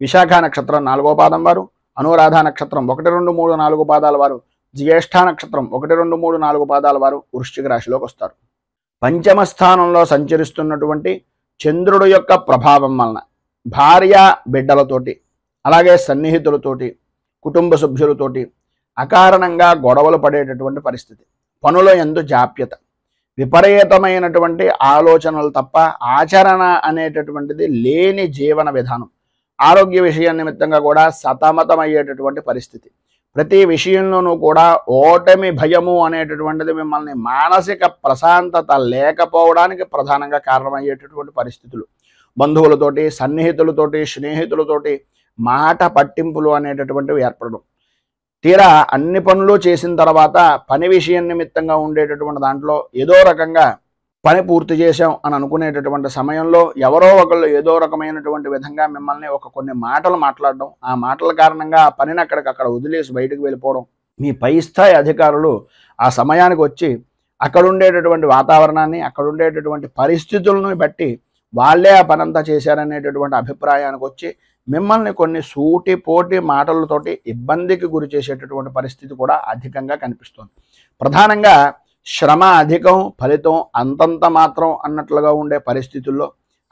విశాఖ నక్షత్రం 4వ పాదం వారు, అనురాధ నక్షత్రం 1, 2, 3, 4 పాదాల వారు, జ్యేష్ఠ నక్షత్రం 1, 2, 3, 4 పాదాల వారు వృశ్చిక రాశిలోకి వస్తారు. పంచమ స్థానంలో సంచరిస్తున్నటువంటి చంద్రుడు యొక్క ప్రభావం వలన భార్య బిడ్డలతోటి, అలాగే సన్నిహితులతోటి, కుటుంబ సభ్యులతోటి అకారణంగా గొడవలు పడేటటువంటి పరిస్థితి, పనుల యందు జాప్యత, విపరీతమైనటువంటి ఆలోచనలు తప్ప ఆచరణ అనేటటువంటిది లేని జీవన విధానం, ఆరోగ్య విషయం నిమిత్తంగా కూడా సతమతమయ్యేటటువంటి పరిస్థితి, ప్రతి విషయంలోనూ కూడా ఓటమి భయము అనేటటువంటిది మిమ్మల్ని మానసిక ప్రశాంతత లేకపోవడానికి ప్రధానంగా కారణమయ్యేటటువంటి పరిస్థితులు, బంధువులతోటి, సన్నిహితులతోటి, స్నేహితులతోటి మాట పట్టింపులు అనేటటువంటివి ఏర్పడడం, తీరా అన్ని పనులు చేసిన తర్వాత పని విషయం నిమిత్తంగా ఉండేటటువంటి దాంట్లో ఏదో రకంగా పని పూర్తి చేశాం అని అనుకునేటటువంటి సమయంలో ఎవరో ఒకళ్ళు ఏదో రకమైనటువంటి విధంగా మిమ్మల్ని కొన్ని మాటలు మాట్లాడడం, ఆ మాటల కారణంగా ఆ పనిని అక్కడికక్కడ వదిలేసి బయటకు వెళ్ళిపోవడం, మీ పై స్థాయి అధికారులు ఆ సమయానికి వచ్చి అక్కడ ఉండేటటువంటి వాతావరణాన్ని, అక్కడ ఉండేటటువంటి పరిస్థితులను బట్టి వాళ్ళే ఆ పనంతా చేశారనేటటువంటి అభిప్రాయానికి వచ్చి మిమ్మల్ని కొన్ని సూటిపోటి మాటలతోటి ఇబ్బందికి గురి చేసేటటువంటి పరిస్థితి కూడా అధికంగా కనిపిస్తుంది. ప్రధానంగా శ్రమ అధికం, ఫలితం అంతంత మాత్రం అన్నట్లుగా ఉండే పరిస్థితుల్లో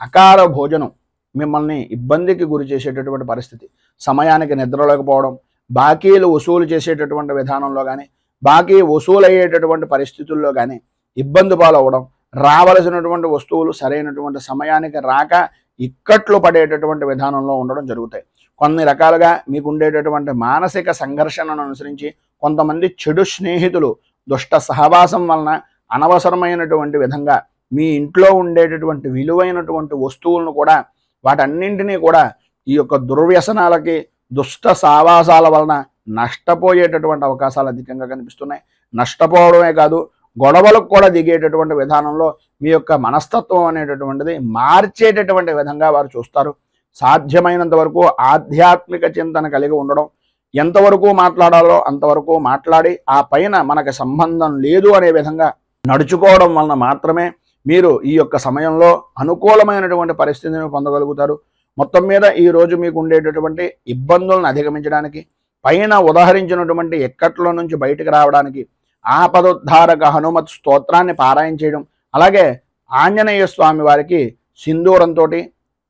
అకాల భోజనం మిమ్మల్ని ఇబ్బందికి గురి చేసేటటువంటి పరిస్థితి, సమయానికి నిద్రలేకపోవడం, బాకీలు వసూలు చేసేటటువంటి విధానంలో కానీ, బాకీ వసూలు అయ్యేటటువంటి పరిస్థితుల్లో కానీ ఇబ్బంది పాలవడం, రావలసినటువంటి వస్తువులు సరైనటువంటి సమయానికి రాక ఇక్కట్లు పడేటటువంటి విధానంలో ఉండడం జరుగుతాయి. కొన్ని రకాలుగా మీకు ఉండేటటువంటి మానసిక సంఘర్షణను అనుసరించి కొంతమంది చెడు స్నేహితులు దుష్ట సహవాసం వలన అనవసరమైనటువంటి విధంగా మీ ఇంట్లో ఉండేటటువంటి విలువైనటువంటి వస్తువులను కూడా వాటన్నింటినీ కూడా ఈ యొక్క దుర్వ్యసనాలకి, దుష్ట సావాసాల వలన నష్టపోయేటటువంటి అవకాశాలు అధికంగా కనిపిస్తున్నాయి. నష్టపోవడమే కాదు, గొడవలకు కూడా దిగేటటువంటి విధానంలో మీ యొక్క మనస్తత్వం అనేటటువంటిది మార్చేటటువంటి విధంగా వారు చూస్తారు. సాధ్యమైనంత వరకు ఆధ్యాత్మిక చింతన కలిగి ఉండడం, ఎంతవరకు మాట్లాడాలో అంతవరకు మాట్లాడి ఆ పైన మనకు సంబంధం లేదు అనే విధంగా నడుచుకోవడం వలన మాత్రమే మీరు ఈ యొక్క సమయంలో అనుకూలమైనటువంటి పరిస్థితిని పొందగలుగుతారు. మొత్తం మీద ఈరోజు మీకు ఉండేటటువంటి ఇబ్బందులను అధిగమించడానికి, పైన ఉదాహరించినటువంటి ఎక్కట్ల నుంచి బయటకు రావడానికి ఆపదోద్ధారక హనుమత్ స్తోత్రాన్ని పారాయణ చేయడం, అలాగే ఆంజనేయ స్వామి వారికి సింధూరంతో,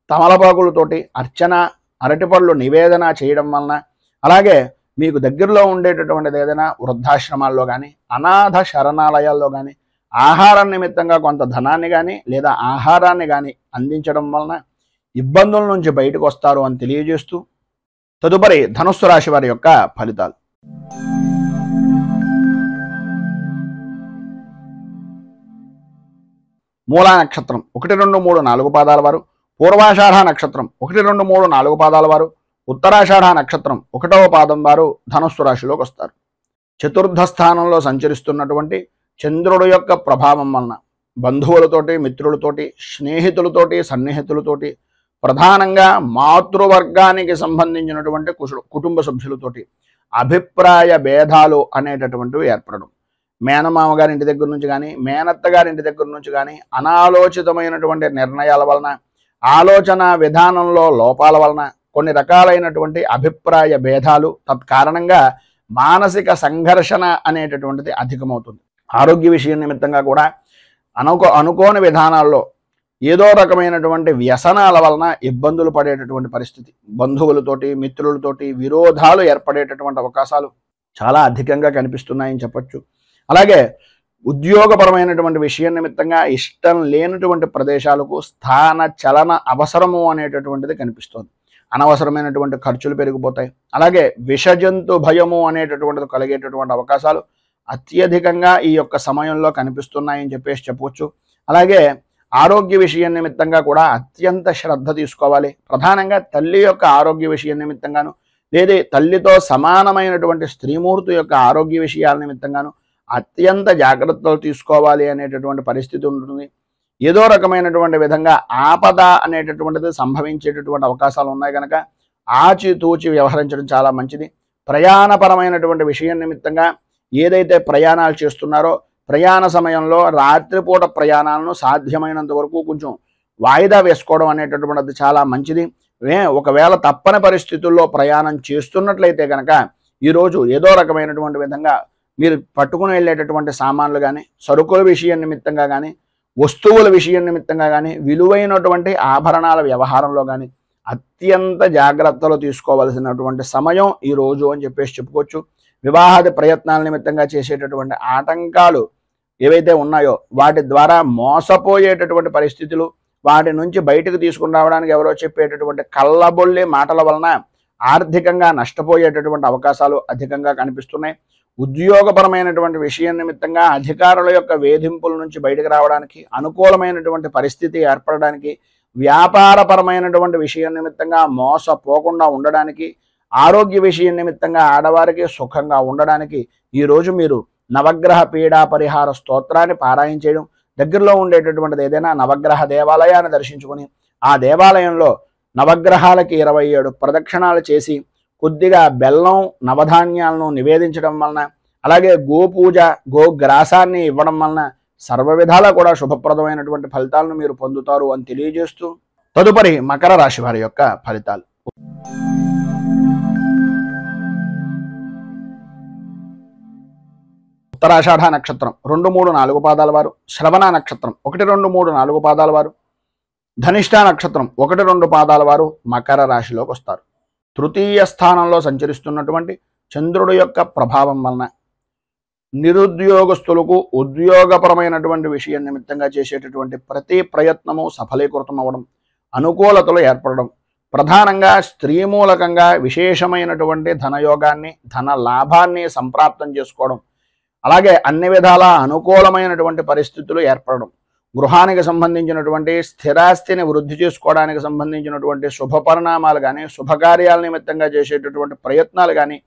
తమలపాకులతోటి అర్చన, అరటిపళ్ళు నివేదన చేయడం వలన, అలాగే మీకు దగ్గరలో ఉండేటటువంటిది ఏదైనా వృద్ధాశ్రమాల్లో కానీ, అనాథ శరణాలయాల్లో కానీ ఆహారం నిమిత్తంగా కొంత ధనాన్ని కానీ లేదా ఆహారాన్ని కానీ అందించడం వలన ఇబ్బందుల నుంచి బయటకు వస్తారు అని తెలియజేస్తూ తదుపరి ధనుస్సు రాశి వారి యొక్క ఫలితాలు. మూలా నక్షత్రం 1, 2, 3, 4 పాదాల వారు, పూర్వాషాఢ నక్షత్రం 1, 2, 3, 4 పాదాల వారు, ఉత్తరాషాఢ నక్షత్రం 1వ పాదం వారు ధనుస్సు రాశిలోకి వస్తారు. చతుర్థ స్థానంలో సంచరిస్తున్నటువంటి చంద్రుడు యొక్క ప్రభావం వలన బంధువులతోటి, మిత్రులతోటి, స్నేహితులతోటి, సన్నిహితులతోటి, ప్రధానంగా మాతృవర్గానికి సంబంధించినటువంటి కుటుంబ సభ్యులతోటి అభిప్రాయ భేదాలు అనేటటువంటివి ఏర్పడడం, మేనమామ గారి ఇంటి దగ్గర నుంచి కానీ, మేనత్త గారి ఇంటి దగ్గర నుంచి కానీ అనాలోచితమైనటువంటి నిర్ణయాల వలన, ఆలోచన విధానంలో లోపాల వలన కొన్ని రకాలైనటువంటి అభిప్రాయ భేదాలు తత్కారణంగా మానసిక సంఘర్షణ అనేటటువంటిది అధికమవుతుంది. ఆరోగ్య విషయం నిమిత్తంగా కూడా అనుకోని విధానాల్లో ఏదో రకమైనటువంటి వ్యసనాల వలన ఇబ్బందులు పడేటటువంటి పరిస్థితి, బంధువులతోటి మిత్రులతోటి విరోధాలు ఏర్పడేటటువంటి అవకాశాలు చాలా అధికంగా కనిపిస్తున్నాయని చెప్పచ్చు. అలాగే ఉద్యోగపరమైనటువంటి విషయం నిమిత్తంగా ఇష్టం లేనటువంటి ప్రదేశాలకు స్థాన చలన అవసరము అనేటటువంటిది కనిపిస్తుంది. అనవసరమైనటువంటి ఖర్చులు పెరిగిపోతాయి. అలాగే విషజంతు భయము అనేటటువంటిది కలిగేటటువంటి అవకాశాలు అత్యధికంగా ఈ యొక్క సమయంలో కనిపిస్తున్నాయని చెప్పేసి చెప్పవచ్చు. అలాగే ఆరోగ్య విషయం నిమిత్తంగా కూడా అత్యంత శ్రద్ధ తీసుకోవాలి. ప్రధానంగా తల్లి యొక్క ఆరోగ్య విషయం నిమిత్తంగాను, లేదా తల్లితో సమానమైనటువంటి స్త్రీమూర్తి యొక్క ఆరోగ్య విషయాల నిమిత్తంగాను అత్యంత జాగ్రత్తలు తీసుకోవాలి అనేటటువంటి పరిస్థితి ఉంటుంది. ఏదో రకమైనటువంటి విధంగా ఆపద అనేటటువంటిది సంభవించేటటువంటి అవకాశాలు ఉన్నాయి కనుక ఆచితూచి వ్యవహరించడం చాలా మంచిది. ప్రయాణపరమైనటువంటి విషయం నిమిత్తంగా ఏదైతే ప్రయాణాలు చేస్తున్నారో ప్రయాణ సమయంలో రాత్రిపూట ప్రయాణాలను సాధ్యమైనంత వరకు కొంచెం వాయిదా వేసుకోవడం అనేటటువంటిది చాలా మంచిది. ఒకవేళ తప్పని పరిస్థితుల్లో ప్రయాణం చేస్తున్నట్లయితే కనుక ఈరోజు ఏదో రకమైనటువంటి విధంగా మీరు పట్టుకుని వెళ్ళేటటువంటి సామాన్లు కానీ, సరుకుల విషయం నిమిత్తంగా కానీ, వస్తువుల విషయం నిమిత్తంగా కానీ, విలువైనటువంటి ఆభరణాల వ్యవహారంలో కానీ అత్యంత జాగ్రత్తలు తీసుకోవాల్సినటువంటి సమయం ఈ రోజు అని చెప్పేసి చెప్పుకోవచ్చు. వివాహాది ప్రయత్నాల నిమిత్తంగా చేసేటటువంటి ఆటంకాలు ఏవైతే ఉన్నాయో వాటి ద్వారా మోసపోయేటటువంటి పరిస్థితులు, వాటి నుంచి బయటకు తీసుకుని రావడానికి ఎవరో చెప్పేటటువంటి కళ్ళబొల్లి మాటల వలన ఆర్థికంగా నష్టపోయేటటువంటి అవకాశాలు అధికంగా కనిపిస్తున్నాయి. ఉద్యోగపరమైనటువంటి విషయం నిమిత్తంగా అధికారుల యొక్క వేధింపుల నుంచి బయటకు రావడానికి, అనుకూలమైనటువంటి పరిస్థితి ఏర్పడడానికి, వ్యాపారపరమైనటువంటి విషయం నిమిత్తంగా మోసపోకుండా ఉండడానికి, ఆరోగ్య విషయం నిమిత్తంగా ఆడవారికి సుఖంగా ఉండడానికి ఈరోజు మీరు నవగ్రహ పీడా పరిహార స్తోత్రాన్ని పారాయణ చేయడం, దగ్గరలో ఉండేటటువంటిది ఏదైనా నవగ్రహ దేవాలయాన్ని దర్శించుకొని ఆ దేవాలయంలో నవగ్రహాలకి 27 ప్రదక్షిణాలు చేసి కొద్దిగా బెల్లం నవధాన్యాలను నివేదించడం వలన, అలాగే గోపూజ గోగ్రాసాన్ని ఇవ్వడం వలన సర్వ విధాలా కూడా శుభప్రదమైనటువంటి ఫలితాలను మీరు పొందుతారు అని తెలియజేస్తూ తదుపరి మకర రాశి వారి యొక్క ఫలితాలు. ఉత్తరాషాఢ నక్షత్రం 2, 3, 4 పాదాల వారు, శ్రవణ నక్షత్రం 1, 2, 3, 4 పాదాల వారు, ధనిష్ఠ నక్షత్రం 1, 2 పాదాల వారు మకర రాశిలోకి వస్తారు. తృతీయ స్థానంలో సంచరిస్తున్నటువంటి చంద్రుడి యొక్క ప్రభావం వలన నిరుద్యోగస్తులకు ఉద్యోగపరమైనటువంటి విషయం నిమిత్తంగా చేసేటటువంటి ప్రతి ప్రయత్నము సఫలీకృతం అవ్వడం, అనుకూలతలు ఏర్పడడం, ప్రధానంగా స్త్రీ మూలకంగా విశేషమైనటువంటి ధనయోగాన్ని, ధన లాభాన్ని సంప్రాప్తం చేసుకోవడం, అలాగే అన్ని విధాల అనుకూలమైనటువంటి పరిస్థితులు ఏర్పడడం, గృహానికి సంబంధించినటువంటి స్థిరాస్తిని వృద్ధి చేసుకోవడానికి సంబంధించినటువంటి శుభ పరిణామాలు కానీ, శుభకార్యాల నిమిత్తంగా చేసేటటువంటి ప్రయత్నాలు కానీ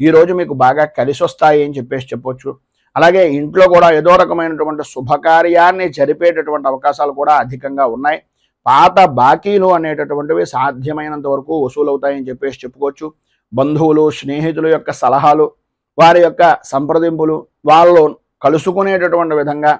ఈరోజు మీకు బాగా కలిసి వస్తాయి అని చెప్పేసి చెప్పొచ్చు. అలాగే ఇంట్లో కూడా ఏదో రకమైనటువంటి శుభకార్యాన్ని జరిపేటటువంటి అవకాశాలు కూడా అధికంగా ఉన్నాయి. పాత బాకీలు అనేటటువంటివి సాధ్యమైనంత వరకు వసూలవుతాయని చెప్పేసి చెప్పుకోవచ్చు. బంధువులు, స్నేహితుల యొక్క సలహాలు, వారి యొక్క సంప్రదింపులు, వాళ్ళు కలుసుకునేటటువంటి విధంగా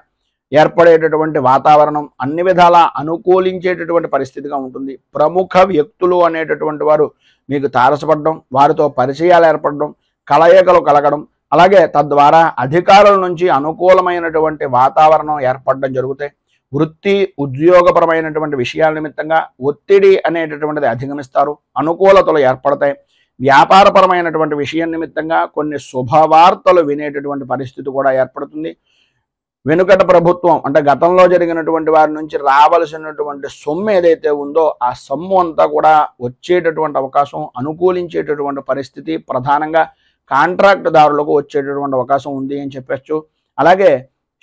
ఏర్పడేటటువంటి వాతావరణం అన్ని విధాలా అనుకూలించేటటువంటి పరిస్థితిగా ఉంటుంది. ప్రముఖ వ్యక్తులు అనేటటువంటి వారు మీకు తారసపడడం, వారితో పరిచయాలు ఏర్పడడం, కలయికలు కలగడం, అలాగే తద్వారా అధికారుల నుంచి అనుకూలమైనటువంటి వాతావరణం ఏర్పడడం జరుగుతాయి. వృత్తి ఉద్యోగపరమైనటువంటి విషయాల నిమిత్తంగా ఒత్తిడి అనేటటువంటిది అధిగమిస్తారు, అనుకూలతలు ఏర్పడతాయి. వ్యాపారపరమైనటువంటి విషయం నిమిత్తంగా కొన్ని శుభవార్తలు వినేటటువంటి పరిస్థితి కూడా ఏర్పడుతుంది. వెనుకట ప్రభుత్వం అంటే గతంలో జరిగినటువంటి వారి నుంచి రావాల్సినటువంటి సొమ్ము ఏదైతే ఉందో ఆ సొమ్ము అంతా కూడా వచ్చేటటువంటి అవకాశం, అనుకూలించేటటువంటి పరిస్థితి ప్రధానంగా కాంట్రాక్ట్ దారులకు వచ్చేటటువంటి అవకాశం ఉంది అని చెప్పచ్చు. అలాగే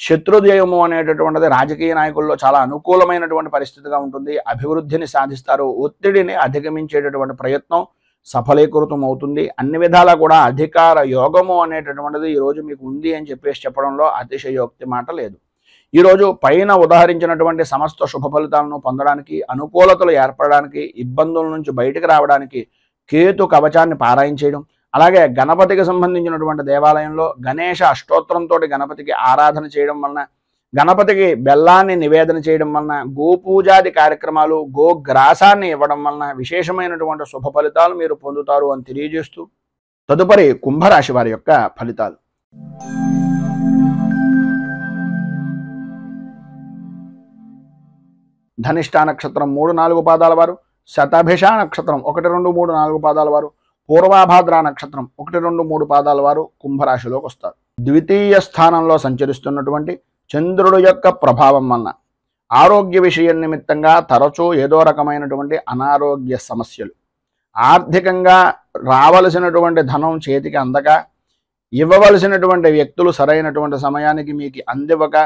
శత్రుజయము అనేటటువంటిది రాజకీయ నాయకుల్లో చాలా అనుకూలమైనటువంటి పరిస్థితిగా ఉంటుంది. అభివృద్ధిని సాధిస్తారు, ఒత్తిడిని అధిగమించేటటువంటి ప్రయత్నం సఫలీకృతం అవుతుంది. అన్ని విధాలా కూడా అధికార యోగము అనేటటువంటిది ఈరోజు మీకు ఉంది అని చెప్పేసి చెప్పడంలో అతిశయోక్తి మాట లేదు. ఈరోజు పైన ఉదాహరించినటువంటి సమస్త శుభ ఫలితాలను పొందడానికి, అనుకూలతలు ఏర్పడడానికి, ఇబ్బందుల నుంచి బయటకు రావడానికి కేతు కవచాన్ని పారాయణ చేయడం, అలాగే గణపతికి సంబంధించినటువంటి దేవాలయంలో గణేష అష్టోత్తరంతో గణపతికి ఆరాధన చేయడం వలన, గణపతికి బెల్లాన్ని నివేదన చేయడం వలన, గోపూజాది కార్యక్రమాలు, గోగ్రాసాన్ని ఇవ్వడం వలన విశేషమైనటువంటి శుభ ఫలితాలు మీరు పొందుతారు అని తెలియజేస్తూ తదుపరి కుంభరాశి వారి యొక్క ఫలితాలు. ధనిష్ఠా నక్షత్రం 3-4 పాదాల వారు, శతభిష నక్షత్రం 1, 2, 3, 4 పాదాల వారు, పూర్వాభాద్ర నక్షత్రం 1, 2, 3 పాదాల వారు కుంభరాశిలోకి వస్తారు. ద్వితీయ స్థానంలో సంచరిస్తున్నటువంటి చంద్రుడు యొక్క ప్రభావం వలన ఆరోగ్య విషయం నిమిత్తంగా తరచూ ఏదో రకమైనటువంటి అనారోగ్య సమస్యలు, ఆర్థికంగా రావలసినటువంటి ధనం చేతికి అందక, ఇవ్వవలసినటువంటి వ్యక్తులు సరైనటువంటి సమయానికి మీకు అందివ్వక,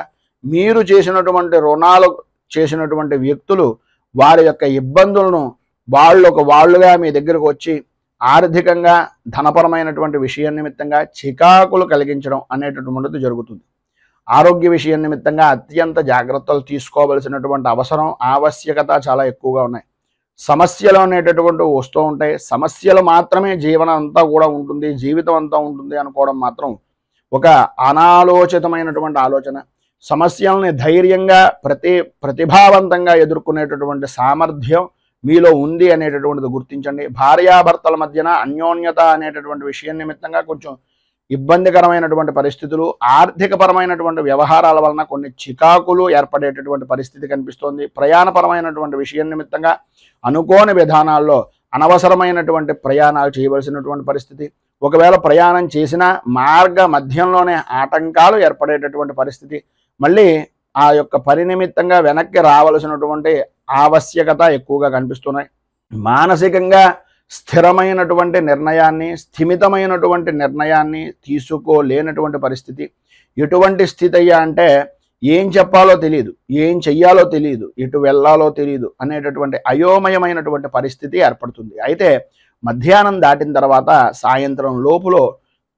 మీరు చేసినటువంటి రుణాలు చేసినటువంటి వ్యక్తులు వారి యొక్క ఇబ్బందులను వాళ్ళుగా మీ దగ్గరకు వచ్చి ఆర్థికంగా ధనపరమైనటువంటి విషయం నిమిత్తంగా చికాకులు కలిగించడం అనేటటువంటిది జరుగుతుంది. ఆరోగ్య విషయం నిమిత్తంగా అత్యంత జాగ్రత్తలు తీసుకోవలసినటువంటి అవసరం, ఆవశ్యకత చాలా ఎక్కువగా ఉన్నాయి. సమస్యలు అనేటటువంటివి వస్తూ ఉంటాయి. సమస్యలు మాత్రమే జీవనం అంతా కూడా ఉంటుంది, జీవితం అంతా ఉంటుంది అనుకోవడం మాత్రం ఒక అనాలోచితమైనటువంటి ఆలోచన. సమస్యల్ని ధైర్యంగా ప్రతిభావంతంగా ఎదుర్కొనేటటువంటి సామర్థ్యం మీలో ఉంది అనేటటువంటిది గుర్తించండి. భార్యాభర్తల మధ్యన అన్యోన్యత అనేటటువంటి విషయం నిమిత్తంగా కొంచెం ఇబ్బందికరమైనటువంటి పరిస్థితులు, ఆర్థికపరమైనటువంటి వ్యవహారాల వలన కొన్ని చికాకులు ఏర్పడేటటువంటి పరిస్థితి కనిపిస్తోంది. ప్రయాణపరమైనటువంటి విషయం నిమిత్తంగా అనుకోని విధానాల్లో అనవసరమైనటువంటి ప్రయాణాలు చేయవలసినటువంటి పరిస్థితి, ఒకవేళ ప్రయాణం చేసినా మార్గ మధ్యంలోనే ఆటంకాలు ఏర్పడేటటువంటి పరిస్థితి, మళ్ళీ ఆ యొక్క పని నిమిత్తంగా వెనక్కి రావలసినటువంటి ఆవశ్యకత ఎక్కువగా కనిపిస్తున్నాయి. మానసికంగా స్థిరమైనటువంటి నిర్ణయాన్ని, స్థిమితమైనటువంటి నిర్ణయాన్ని తీసుకోలేనటువంటి పరిస్థితి. ఎటువంటి స్థితి అయ్యా అంటే ఏం చెప్పాలో తెలియదు, ఏం చెయ్యాలో తెలియదు, ఎటు వెళ్ళాలో తెలియదు అనేటటువంటి అయోమయమైనటువంటి పరిస్థితి ఏర్పడుతుంది. అయితే మధ్యాహ్నం దాటిన తర్వాత సాయంత్రం లోపులో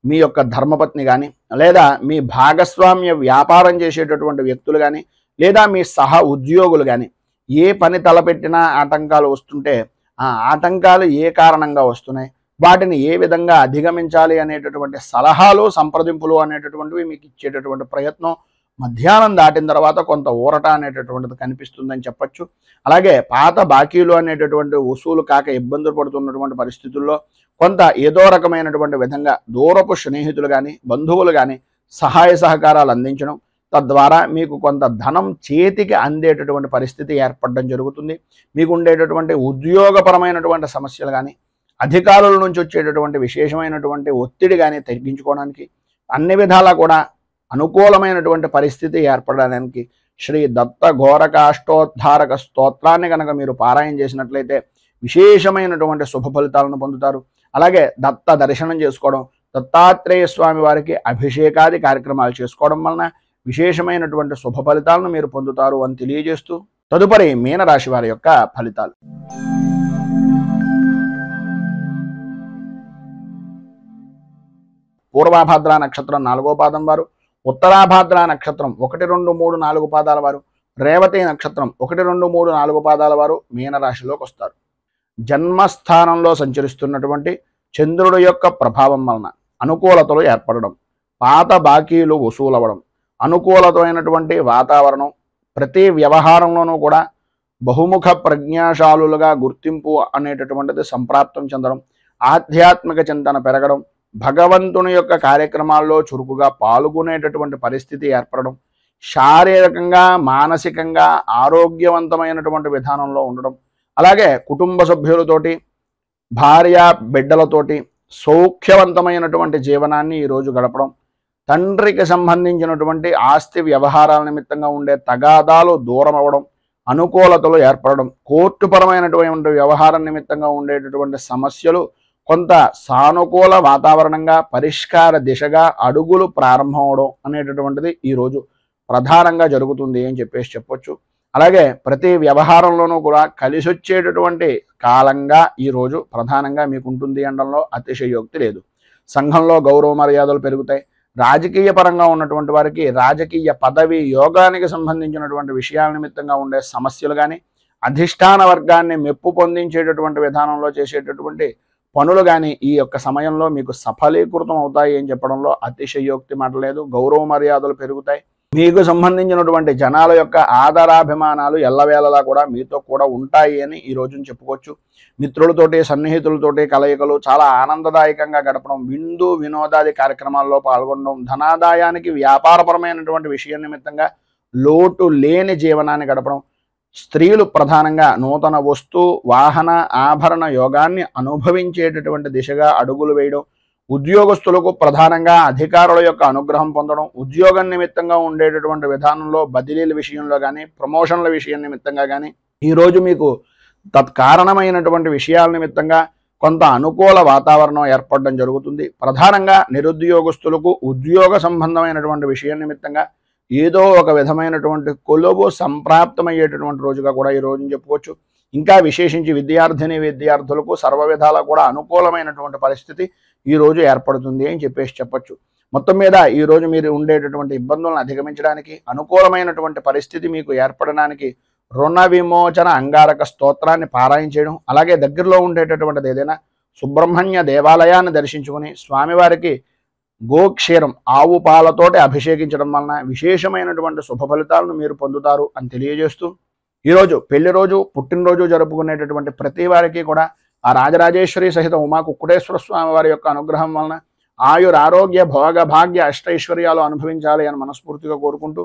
మీ యొక్క ధర్మపత్ని కానీ, లేదా మీ భాగస్వామ్య వ్యాపారం చేసేటటువంటి వ్యక్తులు కానీ, లేదా మీ సహ ఉద్యోగులు కానీ ఏ పని తలపెట్టినా ఆటంకాలు వస్తుంటే ఆ ఆటంకాలు ఏ కారణంగా వస్తున్నాయి, వాటిని ఏ విధంగా అధిగమించాలి అనేటటువంటి సలహాలు, సంప్రదింపులు అనేటటువంటివి మీకు ఇచ్చేటటువంటి ప్రయత్నం మధ్యాహ్నం దాటిన తర్వాత కొంత ఊరట అనేటటువంటిది కనిపిస్తుందని చెప్పచ్చు. అలాగే పాత బాకీలు అనేటటువంటి వసూలు కాక ఇబ్బందులు పడుతున్నటువంటి పరిస్థితుల్లో కొంత ఏదో రకమైనటువంటి విధంగా దూరపు స్నేహితులు కానీ, బంధువులు కానీ సహాయ సహకారాలు అందించడం, తద్వారా మీకు కొంత ధనం చేతికి అందేటటువంటి పరిస్థితి ఏర్పడడం జరుగుతుంది. మీకు ఉండేటటువంటి ఉద్యోగపరమైనటువంటి సమస్యలు కానీ, అధికారుల నుంచి వచ్చేటటువంటి విశేషమైనటువంటి ఒత్తిడి కానీ తగ్గించుకోవడానికి అన్ని విధాలా కూడా అనుకూలమైనటువంటి పరిస్థితి ఏర్పడడానికి శ్రీ దత్త ఘోరకాష్టోద్ధారక స్తోత్రాన్ని కనుక మీరు పారాయణ చేసినట్లయితే విశేషమైనటువంటి శుభ ఫలితాలను పొందుతారు. అలాగే దత్త దర్శనం చేసుకోవడం, దత్తాత్రేయ స్వామి వారికి అభిషేకాది కార్యక్రమాలు చేసుకోవడం వలన విశేషమైనటువంటి శుభ ఫలితాలను మీరు పొందుతారు అని తెలియజేస్తూ తదుపరి మీనరాశి వారి యొక్క ఫలితాలు. పూర్వాభాద్ర నక్షత్రం 4వ పాదం వారు, ఉత్తరాభాద్ర నక్షత్రం 1, 2, 3, 4 పాదాల వారు, రేవతి నక్షత్రం 1, 2, 3, 4 పాదాల వారు మీనరాశిలోకి వస్తారు. జన్మస్థానంలో సంచరిస్తున్నటువంటి చంద్రుడు యొక్క ప్రభావం వలన అనుకూలతలు ఏర్పడడం, పాత బాకీలు వసూలవ్వడం, అనుకూలతమైనటువంటి వాతావరణం, ప్రతి వ్యవహారంలోనూ కూడా బహుముఖ ప్రజ్ఞాశాలులుగా గుర్తింపు అనేటటువంటిది సంప్రాప్తం చెందడం, ఆధ్యాత్మిక చింతన పెరగడం, భగవంతుని యొక్క కార్యక్రమాల్లో చురుకుగా పాల్గొనేటటువంటి పరిస్థితి ఏర్పడడం, శారీరకంగా మానసికంగా ఆరోగ్యవంతమైనటువంటి విధానంలో ఉండడం, అలాగే కుటుంబ సభ్యులతోటి భార్య బిడ్డలతోటి సౌఖ్యవంతమైనటువంటి జీవనాన్ని ఈరోజు గడపడం, తండ్రికి సంబంధించినటువంటి ఆస్తి వ్యవహారాల నిమిత్తంగా ఉండే తగాదాలు దూరం అవ్వడం, అనుకూలతలు ఏర్పడడం, కోర్టుపరమైనటువంటి వ్యవహారం నిమిత్తంగా ఉండేటటువంటి సమస్యలు కొంత సానుకూల వాతావరణంగా పరిష్కార దిశగా అడుగులు ప్రారంభం అవడం అనేటటువంటిది ఈరోజు ప్రధానంగా జరుగుతుంది అని చెప్పొచ్చు. అలాగే ప్రతి వ్యవహారంలోనూ కూడా కలిసి వచ్చేటటువంటి కాలంగా ఈరోజు ప్రధానంగా మీకు ఉంటుంది అనడంలో అతిశయోక్తి లేదు. సంఘంలో గౌరవ మర్యాదలు పెరుగుతాయి. రాజకీయ పరంగా ఉన్నటువంటి వారికి రాజకీయ పదవి యోగానికి సంబంధించినటువంటి విషయాల నిమిత్తంగా ఉండే సమస్యలు కానీ, అధిష్టాన వర్గాన్ని మెప్పు పొందించేటటువంటి విధానంలో చేసేటటువంటి పనులు కానీ ఈ యొక్క సమయంలో మీకు సఫలీకృతం అవుతాయి అని చెప్పడంలో అతిశయోక్తి మాట లేదు. గౌరవ మర్యాదలు పెరుగుతాయి. మీకు సంబంధించినటువంటి జనాల యొక్క ఆదరాభిమానాలు ఎల్లవేళలా కూడా మీతో కూడా ఉంటాయి అని ఈ రోజున చెప్పుకోవచ్చు. మిత్రులతోటి సన్నిహితులతోటి కలయికలు చాలా ఆనందదాయకంగా గడపడం, విందు వినోదాది కార్యక్రమాల్లో పాల్గొనడం, ధనాదాయానికి వ్యాపారపరమైనటువంటి విషయం నిమిత్తంగా లోటు లేని జీవనాన్ని గడపడం, స్త్రీలు ప్రధానంగా నూతన వస్తు వాహన ఆభరణ యోగాన్ని అనుభవించేటటువంటి దిశగా అడుగులు వేయడం, ఉద్యోగస్తులకు ప్రధానంగా అధికారుల యొక్క అనుగ్రహం పొందడం, ఉద్యోగం నిమిత్తంగా ఉండేటటువంటి విధానంలో బదిలీల విషయంలో కానీ ప్రమోషన్ల విషయం నిమిత్తంగా కానీ ఈరోజు మీకు తత్కారణమైనటువంటి విషయాల నిమిత్తంగా కొంత అనుకూల వాతావరణం ఏర్పడడం జరుగుతుంది. ప్రధానంగా నిరుద్యోగస్తులకు ఉద్యోగ సంబంధమైనటువంటి విషయం నిమిత్తంగా ఏదో ఒక విధమైనటువంటి కొలువు సంప్రాప్తమయ్యేటటువంటి రోజుగా కూడా ఈ రోజున చెప్పుకోవచ్చు. ఇంకా విశేషించి విద్యార్థులకు సర్వ విధాలా కూడా అనుకూలమైనటువంటి పరిస్థితి ఈ రోజు ఏర్పడుతుంది అని చెప్పొచ్చు. మొత్తం మీద ఈ రోజు మీరు ఉండేటటువంటి ఇబ్బందులను అధిగమించడానికి, అనుకూలమైనటువంటి పరిస్థితి మీకు ఏర్పడడానికి రుణ విమోచన అంగారక స్తోత్రాన్ని పారాయణ చేయడం, అలాగే దగ్గరలో ఉండేటటువంటిది ఏదైనా సుబ్రహ్మణ్య దేవాలయాన్ని దర్శించుకుని స్వామివారికి గోక్షీరం ఆవు పాలతోటి అభిషేకించడం వలన విశేషమైనటువంటి శుభ ఫలితాలను మీరు పొందుతారు అని తెలియజేస్తూ, ఈరోజు పెళ్లి రోజు పుట్టినరోజు జరుపుకునేటటువంటి ప్రతి వారికి కూడా ఆ రాజరాజేశ్వరి సహిత ఉమా కుక్కుటేశ్వర స్వామి వారి యొక్క అనుగ్రహం వలన ఆయుర ఆరోగ్య భోగ భాగ్య అష్టైశ్వర్యాలు అనుభవించాలి అని మనస్ఫూర్తిగా కోరుకుంటూ,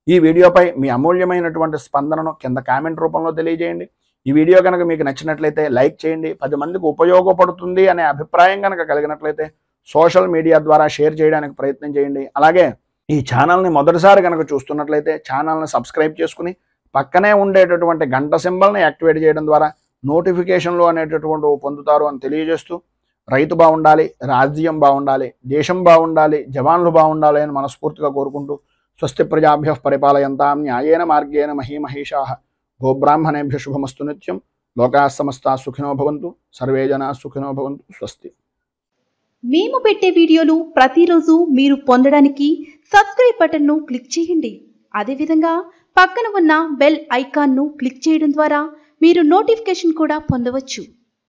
ఈ వీడియోపై మీ అమూల్యమైనటువంటి స్పందనను కింద కామెంట్ రూపంలో తెలియజేయండి. ఈ వీడియో కనుక మీకు నచ్చినట్లయితే లైక్ చేయండి. 10 మందికి ఉపయోగపడుతుంది అనే అభిప్రాయం కనుక కలిగినట్లయితే సోషల్ మీడియా ద్వారా షేర్ చేయడానికి ప్రయత్నం చేయండి. అలాగే ఈ ఛానల్ని మొదటిసారి కనుక చూస్తున్నట్లయితే ఛానల్ని సబ్స్క్రైబ్ చేసుకుని పక్కనే ఉండేటటువంటి గంట సింబల్ని యాక్టివేట్ చేయడం ద్వారా నోటిఫికేషన్లు అనేటటువంటి పొందుతారు అని తెలియజేస్తూ, రైతు బాగుండాలి, రాజ్యం బాగుండాలి, దేశం బాగుండాలి, జవాన్లు బాగుండాలి అని మనస్ఫూర్తిగా కోరుకుంటూ, స్వస్తి ప్రజాభ్యః పరిపాలయంతాం న్యాయేన మార్గేణ మహీమహేషాః గోబ్రాహ్మణేభ్యః శుభమస్తు నిత్యం. లోకాః సమస్తాః సుఖినో భవంతు. సర్వే జనాః సుఖినో భవంతు. స్వస్తి. మేము పెట్టే వీడియోలు ప్రతిరోజు మీరు పొందడానికి సబ్స్క్రైబ్ బటన్ను క్లిక్ చేయండి. అదేవిధంగా పక్కన ఉన్న బెల్ ఐకాన్ను క్లిక్ చేయడం ద్వారా మీరు నోటిఫికేషన్ కూడా పొందవచ్చు.